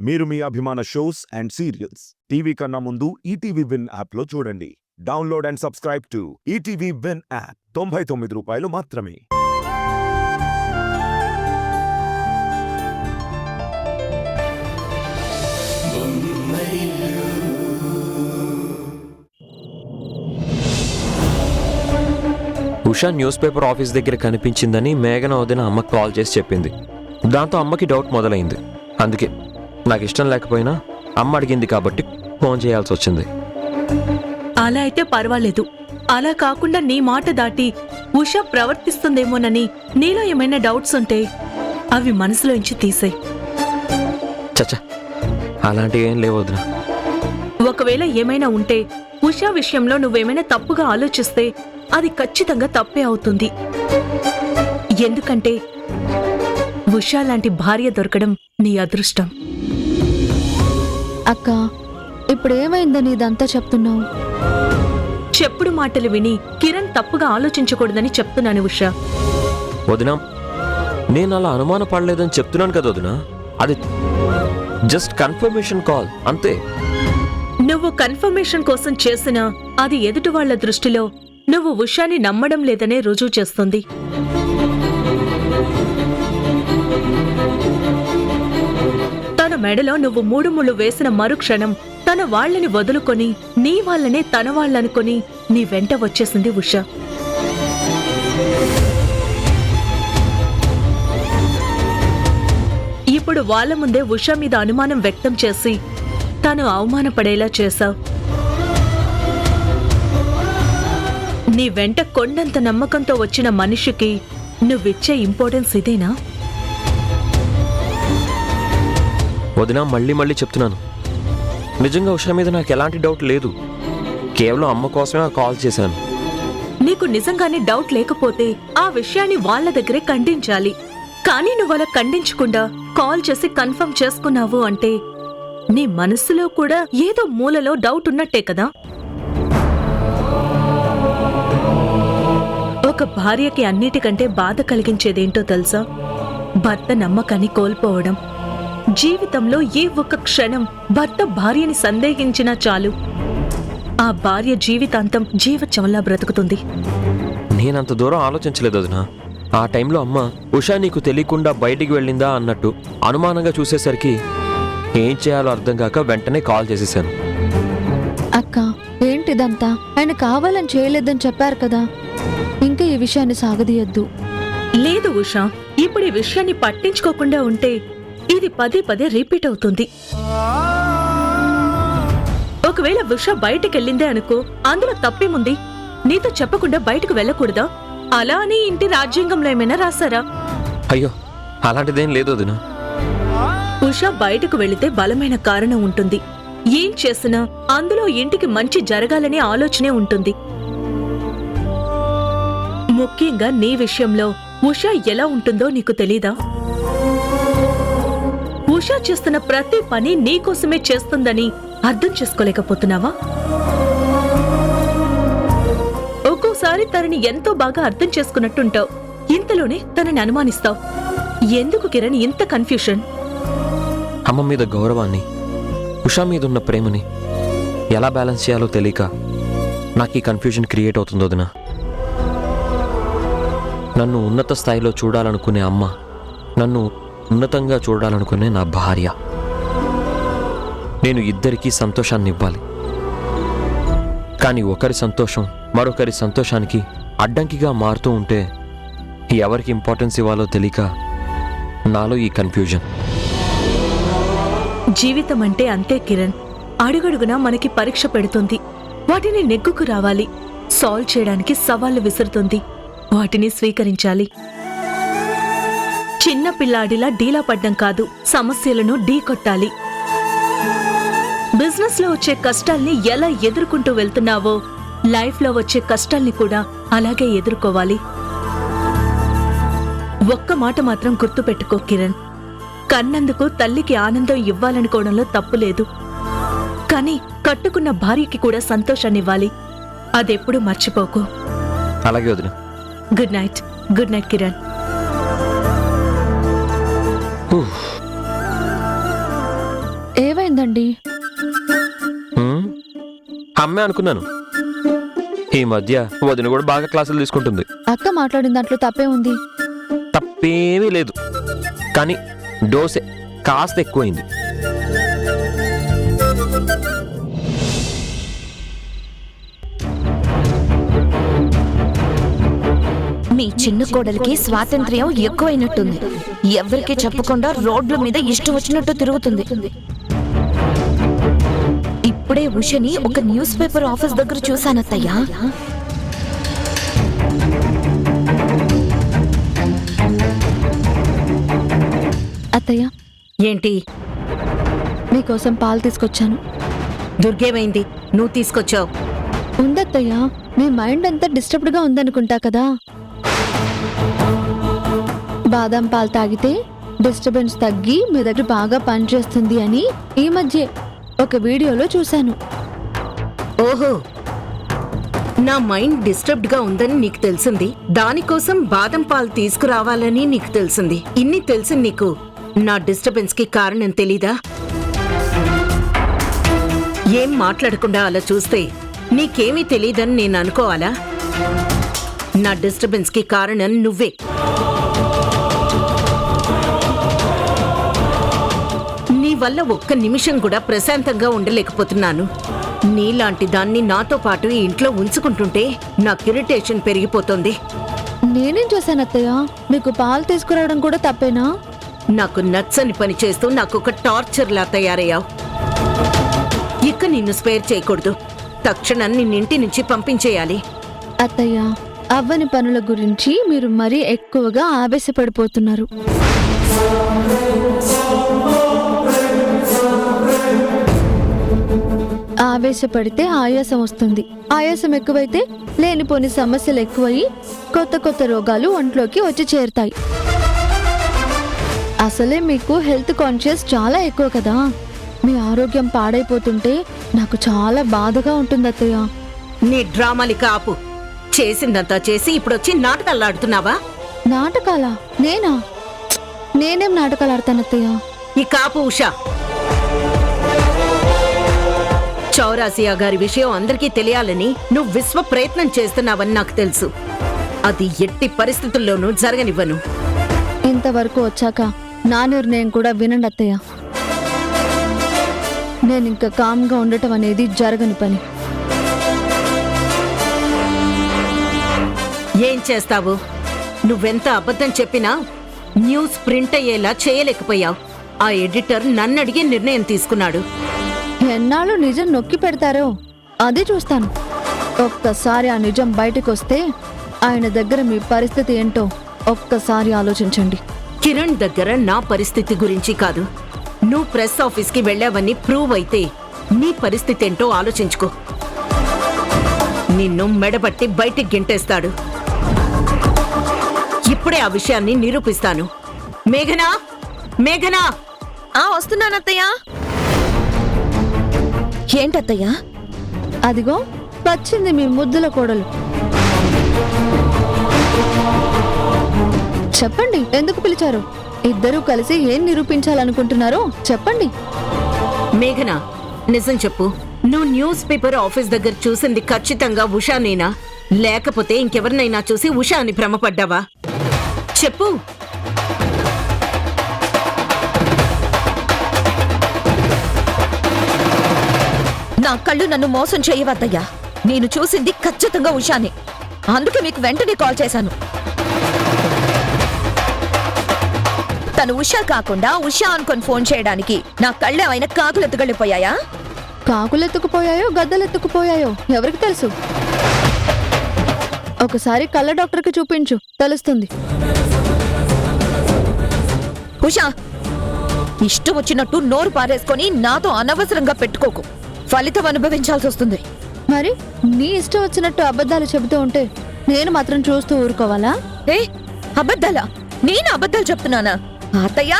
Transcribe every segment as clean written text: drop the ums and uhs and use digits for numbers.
మీరు మీ అభిమాన shows and serials TV కన్నా ముందు ఈటీవీ విన్ యాప్లో చూడండి. Download and subscribe to ETV win app. 99 రూపాయలు మాత్రమే. ఉషా న్యూస్ పేపర్ ఆఫీస్ దగ్గర కనిపించిందని మేఘన వదిన అమ్మకి కాల్ చేసి చెప్పింది. దాంతో అమ్మకి డౌట్ మొదలైంది. అందుకే నాకు ఇష్టం లేకపోయినా అమ్మ అడిగింది కాబట్టి ఫోన్ చేయాల్సి వచ్చింది. అలా అయితే పర్వాలేదు. అలా కాకుండా నీ మాట దాటి ఉషా ప్రవర్తిస్తుందేమోనని నీలో ఏమైనా డౌట్స్ ఉంటే అవి మనసులోంచి తీసేయ్. చచ్చా, అలాంటివి ఏం లేవు వదిన. ఒకవేళ ఏమైనా ఉంటే ఉషా విషయంలో నువ్వేమైనా తప్పుగా ఆలోచిస్తే అది ఖచ్చితంగా తప్పే అవుతుంది. ఎందుకంటే ఉషా లాంటి భార్య దొరకడం నీ అదృష్టం. అక్క, ఇప్పుడేమైందని ఇదంతా చెప్తున్నావు? చెప్పుడు మాటలు విని కిరణ్ తప్పుగా ఆలోచించకూడదని చెప్తున్నాను ఉషా. వదినా, నేను అలా అనుమాన పడలేదని చెప్తున్నాను కదా వదినా. అది జస్ట్ కన్ఫర్మేషన్ కాల్ అంతే. నువ్వు కన్ఫర్మేషన్ కోసం చేసినా అది ఎదుటి వాళ్ల దృష్టిలో నువ్వు ఉషాని నమ్మడం లేదనే రుజువు చేస్తుంది. తన మెడలో నువ్వు 3 ముళ్ళు వేసిన మరుక్షణం తన వాళ్లని వదులుకొని నీ వాళ్ళనే తన వాళ్ళనుకొని నీ వెంట వచ్చేసింది ఉషా. ఇప్పుడు వాళ్ళ ముందే ఉషా మీద అనుమానం వ్యక్తం చేసి తను అవమానపడేలా చేశావు. నీ వెంట కొండంత నమ్మకంతో వచ్చిన మనిషికి నువ్విచ్చే ఇంపార్టెన్స్ ఇదేనా? వదినా, మళ్ళీ మళ్ళీ చెప్తున్నాను, నిజంగా ఉషా మీద నాకు ఎలాంటి డౌట్ లేదు. కేవలం అమ్మ కోసమే కాల్ చేశాను. నీకు నిజంగానే డౌట్ లేకపోతే ఆ విషయాన్ని వాళ్ళ దగ్గరే ఖండించాలి. కానీ నువ్వలా ఖండించకుండా కాల్ చేసి కన్ఫర్మ్ చేసుకున్నావు అంటే నీ మనస్సులో కూడా ఏదో మూలలో డౌట్ ఉన్నట్టే కదా. ఒక భార్యకి అన్నిటికంటే బాధ కలిగించేదేంటో తెలుసా? భర్త నమ్మకాన్ని కోల్పోవడం. జీవితంలో ఏ ఒక్క క్షణం భర్త భార్యని సందేహించినా చాలు, ఆ భార్య జీవితాంతం జీవచవంలా బ్రతుకుతుంది. నేనంత దూరం ఆలోచించలేదు వదినా. ఆ టైంలో అమ్మ ఉషా నీకు తెలియకుండా బయటికి వెళ్ళిందా అన్నట్టు అనుమానంగా చూసేసరికి ఏం చేయాలో అర్థం కాక వెంటనే కాల్ చేసేసాను. అక్క, ఏంటిదంతా? ఆయన కావాలని చేయలేదని చెప్పారు కదా, ఇంకా ఈ విషయాన్ని సాగదీయద్దు. లేదు ఉషా, ఇప్పుడు ఈ విషయాన్ని పట్టించుకోకుండా ఉంటే ఇది పదే పదే రిపీట్ అవుతుంది. ఒకవేళ ఉషా బయటకెళ్ళిందే అనుకో, అందులో తప్పేముంది? నీతో చెప్పకుండా బయటకు వెళ్ళకూడదా? అలా అని ఇంటి రాజ్యాంగంలో ఏమైనా రాశారా? అయ్యో, అలాంటిదేం లేదు వదినా. ఉషా బయటకు వెళితే బలమైన కారణం ఉంటుంది. ఏం చేసినా అందులో ఇంటికి మంచి జరగాలనే ఆలోచనే ఉంటుంది. ముఖ్యంగా నీ విషయంలో ఉషా ఎలా ఉంటుందో నీకు తెలీదా? ఉషా చేస్తున్న ప్రతి పని నీకోసమే చేస్తుందని అర్థం చేసుకోలేకపోతున్నావా? ఒక్కోసారి తనని ఎంతో బాగా అర్థం చేసుకున్నట్టుంటావు, ఇంతలోనే తనని అనుమానిస్తావు. ఎందుకు కిరణ్ ఇంత కన్ఫ్యూషన్? అమ్మ మీద గౌరవాన్ని, ఉషా మీద ఉన్న ప్రేమని ఎలా బ్యాలెన్స్ చేయాలో తెలియక నాకు ఈ కన్ఫ్యూజన్ క్రియేట్ అవుతుంది వదినా. నన్ను ఉన్నత స్థాయిలో చూడాలనుకునే అమ్మ, నన్ను ఉన్నతంగా చూడాలనుకునే నా భార్య, నేను ఇద్దరికీ సంతోషాన్ని ఇవ్వాలి. కానీ ఒకరి సంతోషం మరొకరి సంతోషానికి అడ్డంకిగా మారుతూ ఉంటే ఎవరికి ఇంపార్టెన్స్ ఇవ్వాలో తెలియక నాలో ఈ కన్ఫ్యూజన్. జీవితం అంటే అంతే కిరణ్. అడుగడుగునా మనకి పరీక్ష పెడుతుంది. వాటిని నెగ్గుకు రావాలి. సాల్వ్ చేయడానికి సవాళ్లు విసురుతుంది. వాటిని స్వీకరించాలి. చిన్న పిల్లాడిలా డీలా పడ్డం కాదు, సమస్యలను ఢీకొట్టాలి. బిజినెస్ లో వచ్చే కష్టాల్ని ఎలా ఎదుర్కొంటూ వెళ్తున్నావో లైఫ్ లో వచ్చే కష్టాల్ని కూడా అలాగే ఎదుర్కోవాలి. ఒక్క మాట మాత్రం గుర్తుపెట్టుకో కిరణ్, కన్నందుకు తల్లికి ఆనందం ఇవ్వాలనుకోవడంలో తప్పు లేదు. కానీ కట్టుకున్న భార్యకి కూడా సంతోషాన్నివ్వాలి. అదెప్పుడు మర్చిపోకు. అలాగే వదిన. Good night. Good night Kiran. చెప్పిందండి. హ్మ్? అమ్మే అనుకున్నాను. ఈ మధ్య వదిన కూడా బాగా క్లాసులు తీసుకుంటుంది. అక్క మాట్లాడిన దాంట్లో తప్పే ఉంది. తప్పేమీ లేదు, కానీ డోసే కాస్త ఎక్కువైంది. మీ చిన్న కోడలికి స్వాతంత్ర్యం ఎక్కువైనట్టుంది. ఎవరికి చెప్పకుండా రోడ్ల మీద ఇష్టం వచ్చినట్టు తిరుగుతుంది. ఇప్పుడే ఉషని ఒక న్యూస్ పేపర్ ఆఫీస్ దగ్గర చూశానత్తయ్యా. అత్తయ్య, ఏంటి? మీకోసం పాలు తీసుకొచ్చాను. దుర్గేమైంది? నువ్వు తీసుకొచ్చావు. ఉందత్తయ్య, మీ మైండ్ అంతా డిస్టర్బ్డ్ గా ఉందనుకుంటా కదా. బాదం పాలు తాగితే డిస్టర్బెన్స్ తగ్గి మీ దగ్గర బాగా పనిచేస్తుంది అని ఈ మధ్య ఒక వీడియోలో చూశాను. ఓహో, నా మైండ్ డిస్టర్బ్డ్ గా ఉందని నీకు తెలిసింది. దానికోసం బాదం పాలు తీసుకురావాలని నీకు తెలిసింది. ఇన్ని తెలిసింది నీకు నా డిస్టర్బెన్స్ కి కారణం తెలీదా? ఏం మాట్లాడకుండా అలా చూస్తే నీకేమీ తెలీదని నేను అనుకోవాలా? నా డిస్టర్బెన్స్ కి కారణం నువ్వే. నీ వల్ల ఒక్క నిమిషం కూడా ప్రశాంతంగా ఉండలేకపోతున్నాను. నీలాంటి దాన్ని నాతో పాటు ఈ ఇంట్లో ఉంచుకుంటుంటే నాకు ఇరిటేషన్ పెరిగిపోతుంది. నేనేం చేశాను అత్తయ్య? మీకు పాలు తీసుకురావడం కూడా తప్పేనా? నాకు నచ్చని పని చేస్తూ నాకు ఒక టార్చర్ లా తయారయ్యావు. ఇక నిన్ను స్పేర్ చేయకూడదు. తక్షణం నిన్నింటి నుంచి పంపించేయాలి. అత్తయ్య, అవ్వని పనుల గురించి మీరు మరీ ఎక్కువగా ఆవేశపడిపోతున్నారు. ఆవేశపడితే ఆయాసం వస్తుంది. ఆయాసం ఎక్కువైతే లేనిపోని సమస్యలు ఎక్కువయి కొత్త కొత్త రోగాలు ఒంట్లోకి వచ్చి చేరుతాయి. అసలే మీకు హెల్త్ కాన్షియస్ చాలా ఎక్కువ కదా. మీ ఆరోగ్యం పాడైపోతుంటే నాకు చాలా బాధగా ఉంటుంది అత్తయ్య. నీ డ్రామాలిక ఆపు. చేసిందంతా చేసి ఇప్పుడొచ్చి నాటకాలు ఆడుతున్నావా? నాటకాలా? నేనా? నేనేం నాటకాలు ఆడతాను అత్తయ్య? ఈ కాపు ఉషా. చౌరాసియా గారి విషయం అందరికీ తెలియాలని నువ్వు విశ్వ ప్రయత్నం చేస్తున్నావని నాకు తెలుసు. అది ఎట్టి పరిస్థితుల్లోనూ జరగనివ్వను. ఇంతవరకు వచ్చాక నా నిర్ణయం కూడా వినండి అత్తయ్య. నేనింక కామ్గా ఉండటం అనేది జరగని పని. ఏం చేస్తావు? నువ్వెంత అబద్ధం చెప్పినా న్యూస్ ప్రింట్ అయ్యేలా చేయలేకపోయావు. ఆ ఎడిటర్ నన్ను అడిగి నిర్ణయం తీసుకున్నాడు. ఎన్నాళ్ళు నిజం నొక్కి పెడతారో అది చూస్తాను. ఒక్కసారి ఆ నిజం బయటకు వస్తే ఆయన దగ్గర మీ పరిస్థితి ఏంటో ఒక్కసారి ఆలోచించండి. కిరణ్ దగ్గర నా పరిస్థితి గురించి కాదు, నువ్వు ప్రెస్ ఆఫీస్కి వెళ్ళావని ప్రూవ్ అయితే నీ పరిస్థితి ఏంటో ఆలోచించుకో. నిన్ను మెడబట్టి బయటికి గెంటేస్తాడు. ఇప్పుడే ఆ విషయాన్ని నిరూపిస్తాను. మేఘనా, మేఘనా! వస్తున్నానత్తయ్య. ఏంటత్తయ్యా? అదిగో వచ్చింది మీ ముద్దుల కోడలు. చెప్పండి, ఎందుకు పిలిచారు? ఇద్దరూ కలిసి ఏం నిరూపించాలనుకుంటున్నారో చెప్పండి. మేఘనా, నిజం చెప్పు. నువ్వు న్యూస్ పేపర్ ఆఫీస్ దగ్గర చూసింది ఖచ్చితంగా ఉషానేనా, లేకపోతే ఇంకెవరినైనా చూసి ఉషా అని భ్రమపడ్డావా? చెప్పు. నా కళ్ళు నన్ను మోసం చేయవద్దయ్యా. నేను చూసింది ఖచ్చితంగా ఉషానే. అందుకే మీకు వెంటనే కాల్ చేశాను. తను ఉషా కాకుండా ఉషా అనుకొని ఫోన్ చేయడానికి నా కళ్ళు ఏమైనా కాకులెత్తుకెళ్ళిపోయాయా? కాకులెత్తుకుపోయాయో గద్దలెత్తుకుపోయాయో ఎవరికి తెలుసు? ఒకసారి కళ్ళ డాక్టర్కి చూపించు, తెలుస్తుంది. ఉషా, ఇష్టం వచ్చినట్టు నోరు పారేసుకొని నాతో అనవసరంగా పెట్టుకోకు. ఫలితం అనుభవించాల్సి వస్తుంది. మరి నీ ఇష్టం వచ్చినట్టు అబద్ధాలు చెబుతూ ఉంటే నేను మాత్రం చూస్తూ ఊరుకోవాలా? ఏ అబద్ధాలా? నేను అబద్ధాలు చెప్తున్నానా? అత్తయ్య,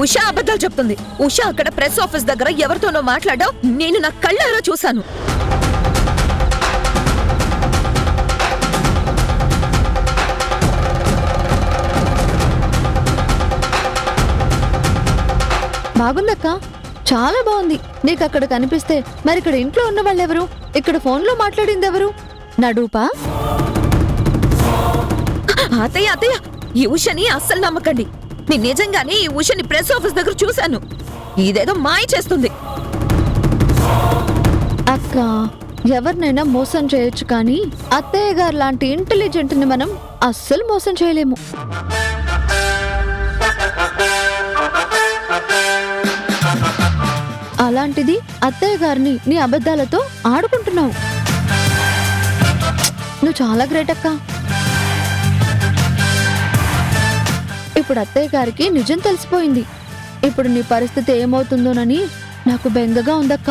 ఉషా అబద్ధాలు చెప్తుంది. ఉషా అక్కడ ప్రెస్ ఆఫీస్ దగ్గర ఎవరితోనో మాట్లాడావు, నేను నా కళ్ళారా చూశాను. బాగుందక్క, చాలా బాగుంది. నీకు అక్కడ కనిపిస్తే మరి ఇక్కడ ఇంట్లో ఉన్న వాళ్ళెవరు? ఇక్కడ ఫోన్లో మాట్లాడింది ఎవరు? నడూపా? అత్తయ్య అత్తయ్య, ఈ ఉషని అస్సలు నమ్మకండి. నేను నిజంగానే ఈ ఉషని ప్రెస్ ఆఫీస్ దగ్గర చూశాను. ఇదేదో మాయ చేస్తుంది. అక్క, ఎవరినైనా మోసం చేయొచ్చు, కానీ అత్తయ్య గారు లాంటి ఇంటెలిజెంట్ ని మనం అస్సలు మోసం చేయలేము. అలాంటిది అత్తయ్య గారిని నీ అబద్ధాలతో ఆడుకుంటున్నావు. నువ్వు చాలా గ్రేట్ అక్క. ఇప్పుడు అత్తయ్య గారికి నిజం తెలిసిపోయింది. ఇప్పుడు నీ పరిస్థితి ఏమవుతుందోనని నాకు బెంగగా ఉందక్క.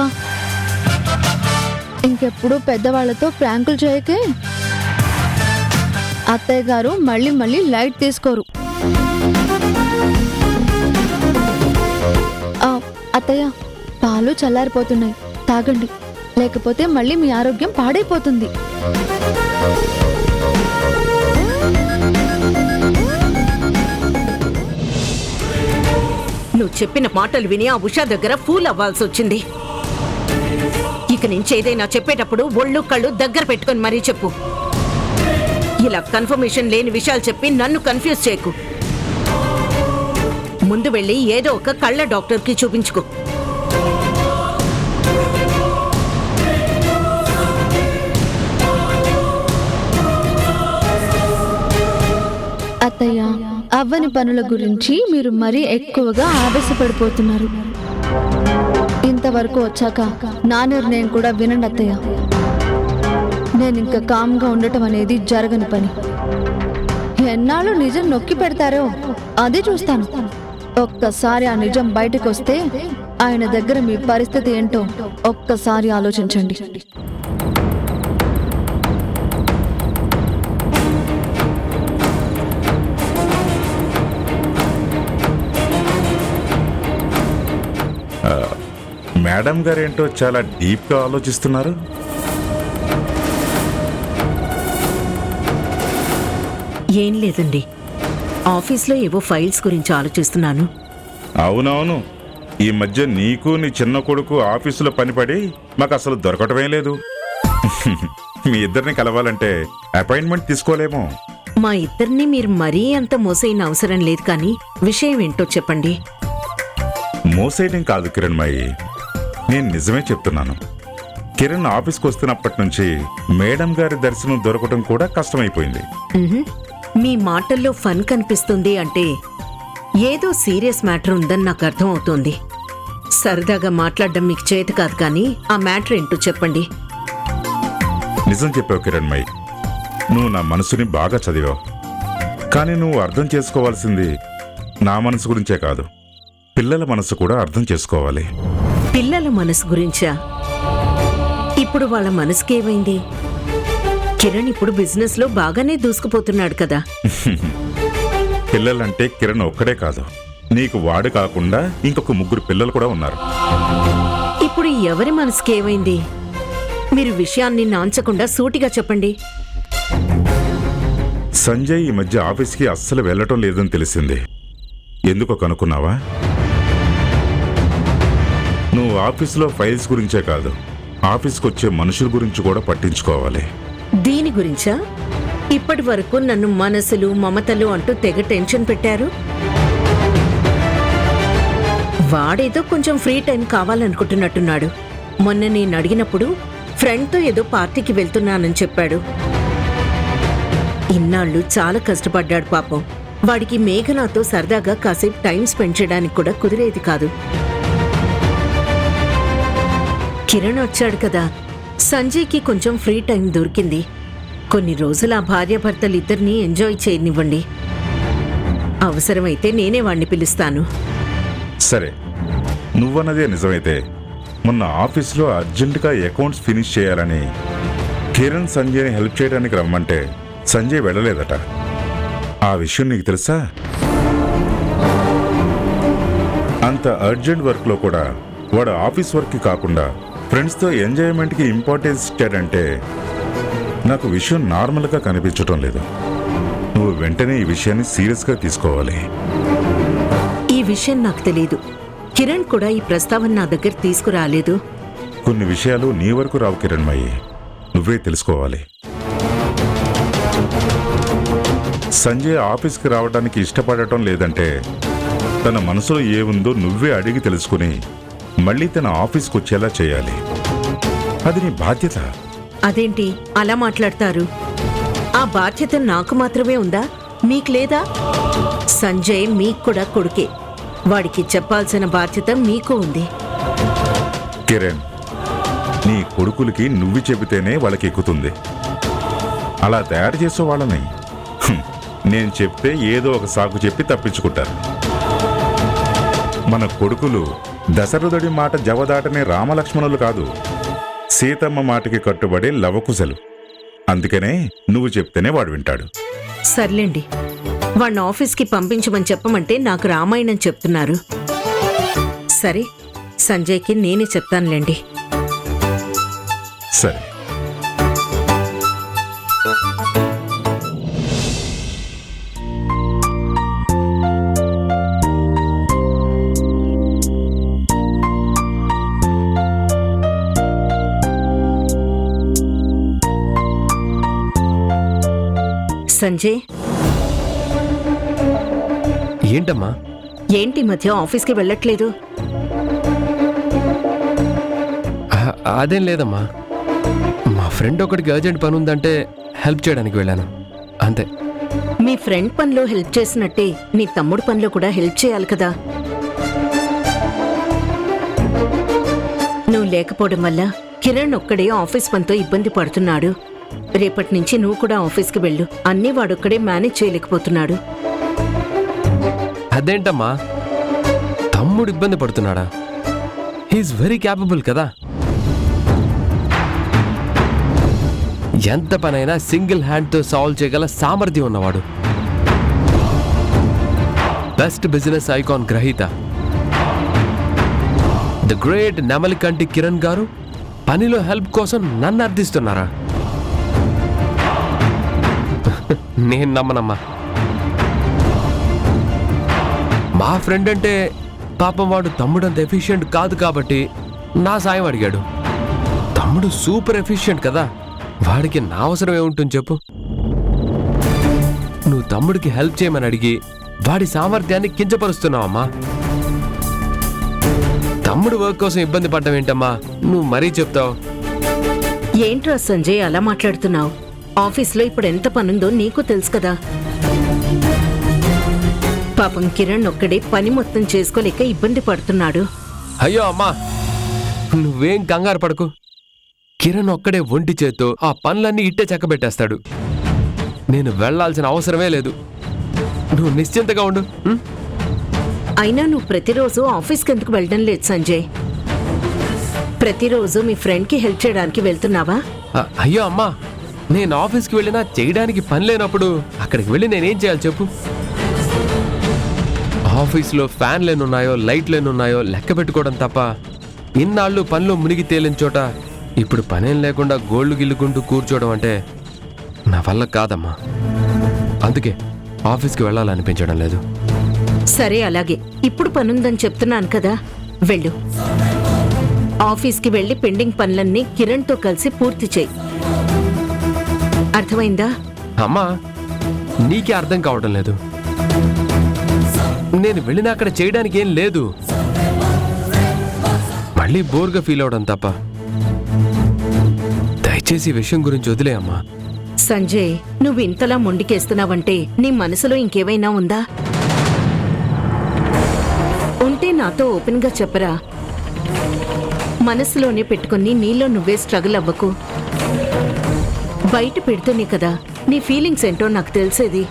ఇంకెప్పుడు పెద్దవాళ్లతో ప్రాంకులు చేయకే. అత్తయ్య గారు మళ్ళీ మళ్ళీ లైట్ తీసుకోరు. అత్తయ్య, పాలు చల్లారిపోతున్నాయి, తాగండి. లేకపోతే మళ్ళీ మీ ఆరోగ్యం పాడైపోతుంది. నువ్వు చెప్పిన మాటలు విని ఆ ఉషా దగ్గర ఫూల్ అవ్వాల్సి వచ్చింది. ఇక నుంచి ఏదైనా చెప్పేటప్పుడు ఒళ్ళు కళ్ళు దగ్గర పెట్టుకొని మరీ చెప్పు. ఇలా కన్ఫర్మేషన్ లేని విషయాలు చెప్పి నన్ను కన్ఫ్యూజ్ చేయకు. ముందు వెళ్ళి ఏదో ఒక కళ్ళ డాక్టర్కి చూపించుకో. అత్తయ్య, అవ్వని పనుల గురించి మీరు మరీ ఎక్కువగా ఆవేశపడిపోతున్నారు. ఇంతవరకు వచ్చాక నా నిర్ణయం కూడా వినండి అత్తయ్య. నేను ఇంకా కామ్గా ఉండటం అనేది జరగని పని. ఎన్నాళ్ళు నిజం నొక్కి పెడతారో అదే చూస్తాను. ఒక్కసారి ఆ నిజం బయటకు వస్తే ఆయన దగ్గర మీ పరిస్థితి ఏంటో ఒక్కసారి ఆలోచించండి. మేడం గారేంటో చాలా డీప్గా ఆలోచిస్తున్నారు. ఏం లేదండి, ఆఫీస్లో ఏవో ఫైల్స్ గురించి ఆలోచిస్తున్నాను. అవునవును, ఈ మధ్య నీకు నీ చిన్న కొడుకు ఆఫీసులో పనిపడి మాకు అసలు దొరకటమే లేదు. మీ ఇద్దరిని కలవాలంటే అపాయింట్మెంట్ తీసుకోలేమో. మా ఇద్దరిని మీరు మరీ అంత మోసైన అవసరం లేదు, కానీ విషయం ఏంటో చెప్పండి. మోసేయడం కాదు కిరణ్మయి, నేను నిజమే చెప్తున్నాను. కిరణ్ ఆఫీస్కి వస్తున్నప్పటి నుంచి మేడం గారి దర్శనం దొరకటం కూడా కష్టమైపోయింది. మీ మాటల్లో ఫన్ కనిపిస్తుంది అంటే ఏదో సీరియస్ మ్యాటర్ ఉందని నాకు అర్థం అవుతోంది. సరదాగా మాట్లాడడం మీకు చేత కాదు, కానీ ఆ మ్యాటర్ ఏంటో చెప్పండి. నిజం చెప్పావు కిరణ్మయి, నువ్వు నా మనసుని బాగా చదివావు. కానీ నువ్వు అర్థం చేసుకోవాల్సింది నా మనసు గురించే కాదు, పిల్లల మనసు కూడా అర్థం చేసుకోవాలి. పిల్లల మనసు గురించా? ఇప్పుడు వాళ్ళ మనసుకేమైంది? కిరణ్ ఇప్పుడు బిజినెస్ లో బాగానే దూసుకుపోతున్నాడు కదా. పిల్లలంటే కిరణ్ ఒక్కడే కాదు, నీకు వాడు కాకుండా ఇంకొక 3 పిల్లలు కూడా ఉన్నారు. ఇప్పుడు ఎవరి మనసుకేమైంది? మీరు విషయాన్ని నాంచకుండా సూటిగా చెప్పండి. సంజయ్ ఈ మధ్య ఆఫీస్కి అస్సలు వెళ్ళటం లేదని తెలిసింది. ఎందుకో కనుక్కున్నావా? నువ్వు ఆఫీసులో ఫైల్స్ గురించే కాదు, ఆఫీస్కి వచ్చే మనుషుల గురించి కూడా పట్టించుకోవాలి. దీని గురించా? ఇప్పటి వరకు నన్ను మనసులు మమతలు అంటూ తెగ టెన్షన్ పెట్టారు. వాడేదో కొంచెం ఫ్రీ టైం కావాలనుకుంటున్నట్టున్నాడు. మొన్న నేను అడిగినప్పుడు ఫ్రెండ్తో ఏదో పార్టీకి వెళ్తున్నానని చెప్పాడు. ఇన్నాళ్ళు చాలా కష్టపడ్డాడు పాపం. వాడికి మేఘనాతో సరదాగా కాసేపు టైం స్పెండ్ చేయడానికి కూడా కుదిరేది కాదు. కిరణ్ వచ్చాడు కదా, సంజయ్కి కొంచెం ఫ్రీ టైం దొరికింది. కొన్ని రోజులు ఆ భార్యాభర్తలిద్దరినీ ఎంజాయ్ చేయనివ్వండి. అవసరమైతే నేనే వాణ్ణి పిలుస్తాను. సరే, నువ్వన్నదే నిజమైతే మొన్న ఆఫీస్లో అర్జెంటుగా అకౌంట్స్ ఫినిష్ చేయాలని కిరణ్ సంజయ్ని హెల్ప్ చేయడానికి రమ్మంటే సంజయ్ వెళ్ళలేదట. ఆ విషయం నీకు తెలుసా? అంత అర్జెంట్ వర్క్లో కూడా వాడు ఆఫీస్ వర్క్కి కాకుండా ఫ్రెండ్స్తో ఎంజాయ్మెంట్కి ఇంపార్టెన్స్ ఇచ్చాడంటే నాకు విషయం నార్మల్గా కనిపించటం లేదు. నువ్వు వెంటనే ఈ విషయాన్ని సీరియస్గా తీసుకోవాలి. ఈ విషయం నాకు తెలీదు. కిరణ్ కూడా ఈ ప్రస్తావన నా దగ్గర తీసుకురాలేదు. కొన్ని విషయాలు నీ వరకు రావు కిరణ్మయి, నువ్వే తెలుసుకోవాలి. సంజయ్ ఆఫీస్కి రావడానికి ఇష్టపడటం లేదంటే తన మనసులో ఏముందో నువ్వే అడిగి తెలుసుకుని మళ్ళీ తన ఆఫీస్కి వచ్చేలా చేయాలి. అది నీ బాధ్యత. అదేంటి అలా మాట్లాడతారు? ఆ బాధ్యత నాకు మాత్రమే ఉందా, మీకు లేదా? సంజయ్ మీకు కూడా కొడుకే. వాడికి చెప్పాల్సిన బాధ్యత మీకు ఉంది. కిరణ్, నీ కొడుకులకి నువ్వు చెబితేనే వాళ్ళకి ఎక్కుతుంది. అలా తయారు చేసే వాళ్ళని నేను చెప్తే ఏదో ఒక సాకు చెప్పి తప్పించుకుంటారు. మన కొడుకులు దశరథుడి మాట జవదాటనే రామలక్ష్మణులు కాదు, సీతమ్మ మాటకి కట్టుబడి లవకుశలు. అందుకనే నువ్వు చెప్తేనే వాడు వింటాడు. సర్లేండి, వాడిని ఆఫీస్కి పంపించమని చెప్పమంటే నాకు రామాయణం చెప్తున్నారు. సరే, సంజయ్కి నేనే చెప్తానులేండి. సరే. సంజయ్, ఏంటమ్మా? ఏంటి ఈ మధ్య ఆఫీస్కి వెళ్ళట్లేదు? అదేం లేదమ్మా, మా ఫ్రెండ్ ఒకటికి అర్జెంట్ పని ఉందంటే హెల్ప్ చేయడానికి వెళ్ళాను, అంతే. మీ ఫ్రెండ్ పనిలో హెల్ప్ చేసినట్టే నీ తమ్ముడు పనిలో కూడా హెల్ప్ చేయాలి కదా. నువ్వు లేకపోవడం వల్ల కిరణ్ ఒక్కడే ఆఫీస్ పనితో ఇబ్బంది పడుతున్నాడు. రేపటి నుంచి నువ్వు కూడా ఆఫీస్కి వెళ్ళు. అన్నీ వాడొక్కడే మేనేజ్ చేయలేకపోతున్నాడు. అదేంటమ్మా, తమ్ముడు ఇబ్బంది పడుతున్నాడా? హీఈస్ వెరీ క్యాపబుల్ కదా. ఎంత పనైనా సింగిల్ హ్యాండ్తో సాల్వ్ చేయగల సామర్థ్యం ఉన్నవాడు. బెస్ట్ బిజినెస్ ఐకాన్ గ్రహీత ది గ్రేట్ నెమలికంటి కిరణ్ గారు పనిలో హెల్ప్ కోసం నన్ను అర్థిస్తున్నారా? నేను నమ్మనమ్మా. మా ఫ్రెండ్ అంటే పాపం వాడు తమ్ముడు అంత ఎఫిషియెంట్ కాదు కాబట్టి నా సాయం అడిగాడు. తమ్ముడు సూపర్ ఎఫిషియెంట్ కదా, వాడికి నా అవసరం ఏముంటుంది చెప్పు? నువ్వు తమ్ముడికి హెల్ప్ చేయమని అడిగి వాడి సామర్థ్యాన్ని కించపరుస్తున్నావమ్మా. తమ్ముడు వర్క్ కోసం ఇబ్బంది పడ్డం ఏంటమ్మా, నువ్వు మరీ చెప్తావు. ఏంట్రా సంజయ్ అలా మాట్లాడుతున్నావు? ఆఫీస్లో ఇప్పుడు ఎంత పనుందో నీకు తెలుసు కదా. పాపం కిరణ్ ఒక్కడే పని మొత్తం చేసుకోలేక ఇబ్బంది పడుతున్నాడు. అయ్యో అమ్మా, నువ్వేం కంగారు పడకు. కిరణ్ ఒక్కడే ఒంటి చేత్తో ఆ పనులన్నీ ఇట్టే చక్కబెట్టేస్తాడు. నేను వెళ్లాల్సిన అవసరమే లేదు. నువ్వు నిశ్చింతగా ఉండు. అయినా నువ్వు ప్రతిరోజు ఆఫీస్కి ఎందుకు వెళ్ళడం లేదు సంజయ్? ప్రతిరోజు మీ ఫ్రెండ్కి హెల్ప్ చేయడానికి వెళ్తున్నావా? అయ్యో అమ్మా, నేను ఆఫీస్కి వెళ్ళినా చేయడానికి పని లేనప్పుడు అక్కడికి వెళ్ళి నేనేం చేయాలి చెప్పు? ఆఫీస్లో ఫ్యాన్లు ఎన్నున్నాయో లైట్లు ఎన్నున్నాయో లెక్క పెట్టుకోవడం తప్ప ఇన్నాళ్ళు పనిలో మునిగి తేలిన చోట ఇప్పుడు పనేం లేకుండా గోళ్లు గిల్లుకుంటూ కూర్చోవడం అంటే నా వల్ల కాదమ్మా. అందుకే ఆఫీస్కి వెళ్ళాలనిపించడం లేదు. సరే అలాగే, ఇప్పుడు పనుందని చెప్తున్నాను కదా, వెళ్ళు. ఆఫీస్కి వెళ్ళి పెండింగ్ పనులన్నీ కిరణ్తో కలిసి పూర్తి చేయి. అర్థమైందా? అమ్మా, నీకే అర్థం కావడం లేదు. నేను వెళ్ళినా అక్కడ చేయడానికి ఏం లేదు, మళ్ళీ బోర్గా ఫీల్ అవడం తప్ప. దయచేసి ఈ విషయం గురించి వదిలే అమ్మా. సంజయ్, నువ్వు ఇంతలా మొండికేస్తున్నావంటే నీ మనసులో ఇంకేమైనా ఉందా? ఉంటే నాతో ఓపెన్ గా చెప్పరా. మనసులోనే పెట్టుకుని నీలో నువ్వే స్ట్రగుల్ అవ్వకు. బయట పెడుతూనే కదా నీ ఫీలింగ్స్ ఏంటో నాకు తెలిసేది.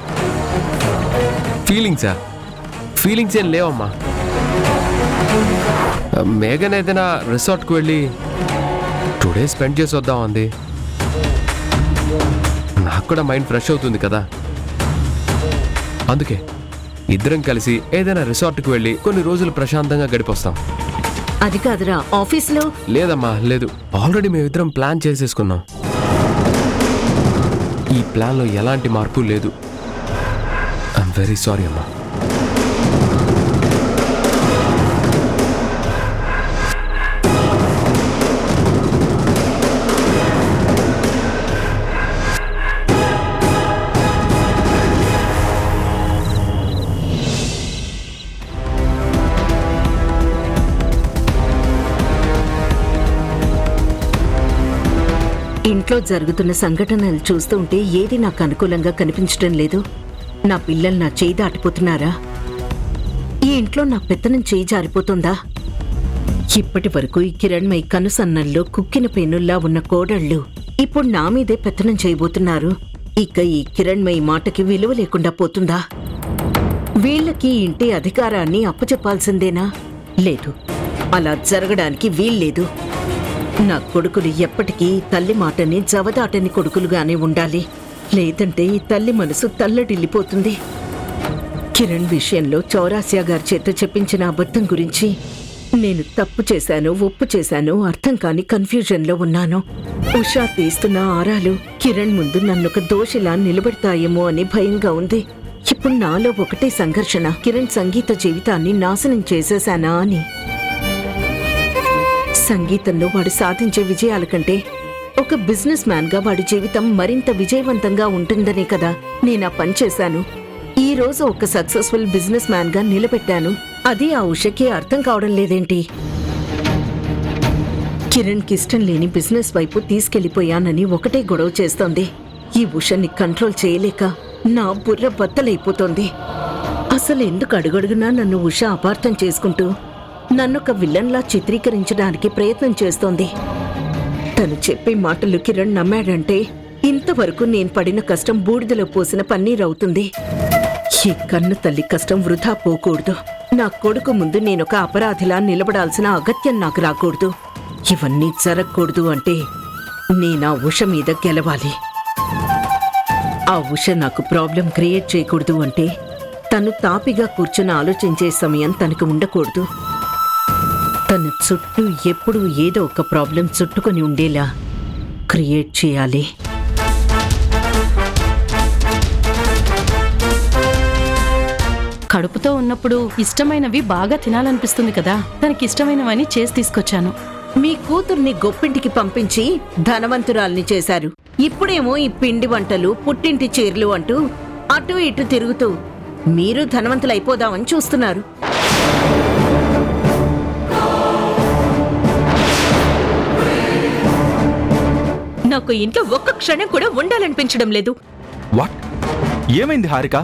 ఫీలింగ్స్ ఏం లేవమ్మా. మేఘన్ ఏదైనా రిసార్ట్కి వెళ్ళి 2 days స్పెండ్ చేసి వద్దాం అంది. నాకు కూడా మైండ్ ఫ్రెష్ అవుతుంది కదా. అందుకే ఇద్దరం కలిసి ఏదైనా రిసార్ట్కి వెళ్ళి కొన్ని రోజులు ప్రశాంతంగా గడిపొస్తాం. అది కాదురా, ఆఫీస్లో. లేదమ్మా, లేదు. ఆల్రెడీ మేమిద్దరం ప్లాన్ చేసేసుకున్నాం. ఈ ప్లాన్లో ఎలాంటి మార్పు లేదు. ఐఎమ్ వెరీ సారీ అమ్మా. ఇంట్లో జరుగుతున్న సంఘటనలు చూస్తుంటే ఏది నాకు అనుకూలంగా కనిపించడం లేదు. నా పిల్లలు నా చేయి దాటిపోతున్నారా? ఈ ఇంట్లో నా పెత్తనం చేయి జారిపోతుందా? ఇప్పటి వరకు ఈ కిరణ్మయి కనుసన్నల్లో కుక్కిన పెన్నుల్లా ఉన్న కోడళ్ళు ఇప్పుడు నా మీదే పెత్తనం చేయబోతున్నారు. ఇక ఈ కిరణ్మయి మాటకి విలువ లేకుండా పోతుందా? వీళ్ళకి ఇంటి అధికారాన్ని అప్పచెప్పాల్సిందేనా? లేదు, అలా జరగడానికి వీల్లేదు. నా కొడుకులు ఎప్పటికీ తల్లి మాటని జవదాటని కొడుకులుగానే ఉండాలి. లేదంటే ఈ తల్లి మనసు తల్లడిల్లిపోతుంది. కిరణ్ విషయంలో చౌరాసియా గారి చేత చెప్పించిన అబద్ధం గురించి నేను తప్పు చేశాను, ఒప్పు చేశాను అర్థం కాని కన్ఫ్యూజన్లో ఉన్నాను. ఉషా తీస్తున్న ఆరాలు కిరణ్ ముందు నన్నొక దోషిలా నిలబెడతాయేమో అని భయంగా ఉంది. ఇప్పుడు నాలో ఒకటే సంఘర్షణ, కిరణ్ సంగీత జీవితాన్ని నాశనం చేసేశానా అని. సంగీతంలో వాడు సాధించే విజయాల కంటే ఒక బిజినెస్ మ్యాన్ గా వాడి జీవితం మరింత విజయవంతంగా ఉంటుందనే కదా నేనా పని చేశాను. ఈ రోజు ఒక సక్సెస్ఫుల్ బిజినెస్ మ్యాన్ గా నిలబెట్టాను. అది ఆ ఉషకి అర్థం కావడం లేదేంటి? కిరణ్ కి ఇష్టం లేని బిజినెస్ వైపు తీసుకెళ్లిపోయానని ఒకటే గొడవ చేస్తోంది. ఈ ఉషని కంట్రోల్ చేయలేక నా బుర్ర బద్దలైపోతోంది. అసలు ఎందుకు అడుగడుగునా నన్ను ఉష అపార్థం చేసుకుంటూ నన్నొక విలన్లా చిత్రీకరించడానికి ప్రయత్నం చేస్తోంది. తను చెప్పే మాటలు కిరణ్ నమ్మాడంటే ఇంతవరకు నేను పడిన కష్టం బూడిదలో పోసిన పన్నీరవుతుంది. ఈ కన్ను తల్లి కష్టం వృధా పోకూడదు. నా కొడుకు ముందు నేనొక అపరాధిలా నిలబడాల్సిన అగత్యం నాకు రాకూడదు. ఇవన్నీ జరగకూడదు అంటే నేనా ఉష మీద గెలవాలి. ఆ ఉష నాకు ప్రాబ్లం క్రియేట్ చేయకూడదు అంటే తను తాపిగా కూర్చుని ఆలోచించే సమయం తనకు ఉండకూడదు. తన చుట్టూ ఎప్పుడూ ఏదో ఒక ప్రాబ్లం చుట్టుకొని ఉండేలా క్రియేట్ చేయాలి. కడుపుతో ఉన్నప్పుడు ఇష్టమైనవి బాగా తినాలనిపిస్తుంది కదా, తనకి ఇష్టమైనవని చేసి తీసుకొచ్చాను. మీ కూతుర్ని గొప్పింటికి పంపించి ధనవంతురాల్ని చేశారు. ఇప్పుడేమో ఈ పిండి వంటలు, పుట్టింటి చీరలు అంటూ అటు ఇటు తిరుగుతూ మీరు ధనవంతులైపోదామని చూస్తున్నారు. నాకు ఇంట్లో ఒక్క క్షణం కూడా ఉండాలనిపించడం లేదు. వాట్? ఏమైంది హారిక?